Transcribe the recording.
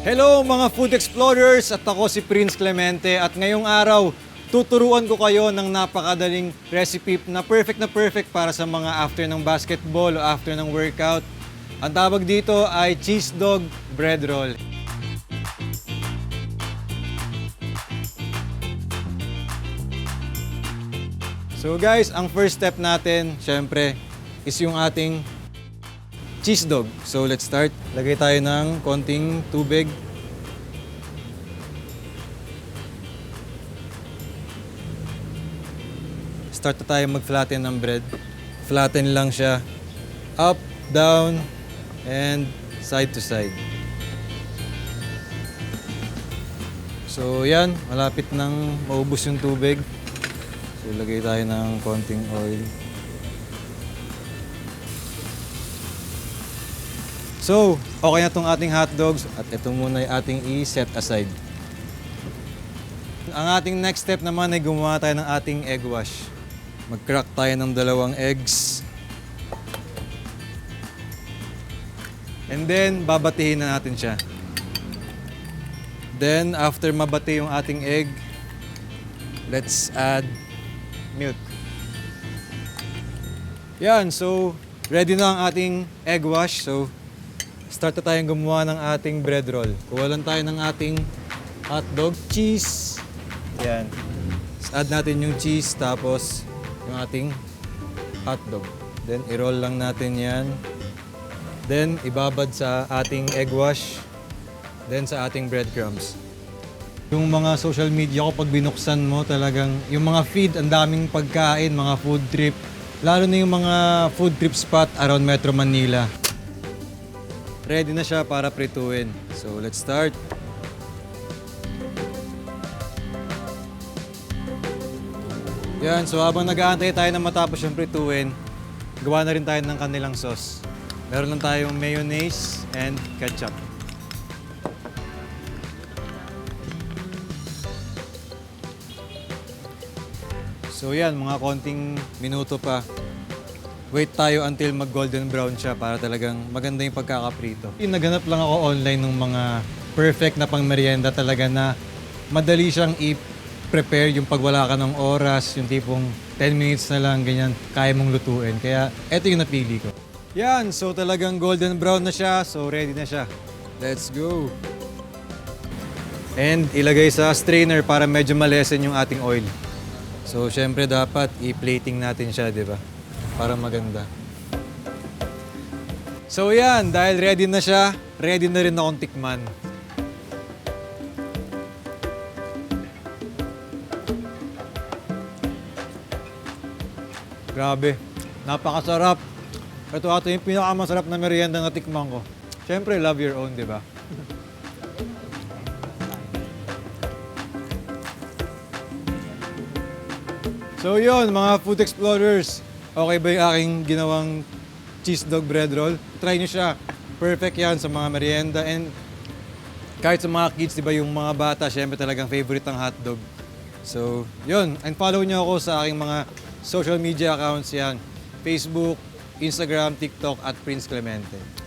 Hello mga food explorers! At ako si Prince Clemente at ngayong araw tuturuan ko kayo ng napakadaling recipe na perfect para sa mga after ng basketball o after ng workout. Ang tawag dito ay cheese dog bread roll. So guys, ang first step natin, syempre, is yung ating cheese dog. So let's start. Lagay tayo ng konting tubig. Start na tayo mag-flatten ng bread. Flatten lang siya. Up, down, and side to side. So yan, malapit nang maubos yung tubig. So lagay tayo ng konting oil. So, okay na itong ating hotdogs at ito muna yung ating i-set aside. Ang ating next step naman ay gumawa tayo ng ating egg wash. Mag-crack tayo ng 2 eggs. And then, babatihin na natin siya. Then, after mabati yung ating egg, let's add milk. Yan, so ready na ang ating egg wash. So, start na tayong gumawa ng ating bread roll. Kuha lang tayo ng ating hotdog, cheese. Yan. Add natin yung cheese tapos yung ating hotdog. Then, i-roll lang natin yan. Then, ibabad sa ating egg wash. Then, sa ating breadcrumbs. Yung mga social media ko, pag binuksan mo, talagang yung mga feed, ang daming pagkain, mga food trip. Lalo na yung mga food trip spot around Metro Manila. Ready na siya para prituin. So, let's start. Yan, so habang nag-aantay tayo na matapos yung prituin, gawa na rin tayo ng kanilang sauce. Meron lang tayong mayonnaise and ketchup. So yan, mga konting minuto pa. Wait tayo until mag-golden brown siya para talagang maganda yung pagkakaprito. Naganap lang ako online ng mga perfect na pang-merienda talaga na madali siyang i-prepare yung pag wala ka ng oras, yung tipong 10 minutes na lang, ganyan, kaya mong lutuin. Kaya eto yung napili ko. Yan, so talagang golden brown na siya, so ready na siya. Let's go! And ilagay sa strainer para medyo malesen yung ating oil. So syempre dapat i-plating natin siya, di ba? Para maganda. So yan, dahil ready na siya, ready na rin akong tikman. Grabe, napakasarap. Ito ato yung pinakamasarap na merienda na tikman ko. Siyempre, love your own, di ba? So yun, mga food explorers. Okay ba yung aking ginawang cheese dog bread roll? Try nyo siya. Perfect yan sa mga merienda. And kahit sa mga kids, di ba, yung mga bata, syempre talagang favorite ang hotdog. So, yun. And follow nyo ako sa aking mga social media accounts yan. Facebook, Instagram, TikTok, at Prince Clemente.